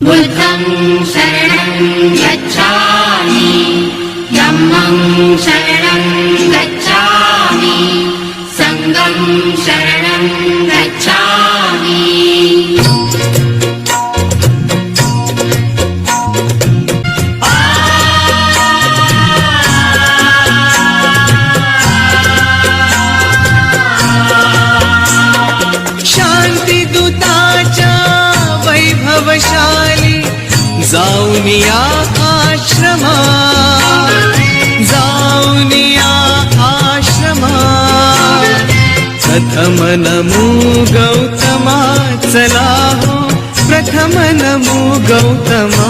बुद्धं शरणं गच्छामि, धम्मं शरणं गच्छामि, संघं शरणं गच्छामि। शांतिदूताच्या वैभवशाली जाऊनिया आश्रमात, जाऊनिया आश्रमात। प्रथम नमो गौतमा, चला हो प्रथम नमो गौतमा।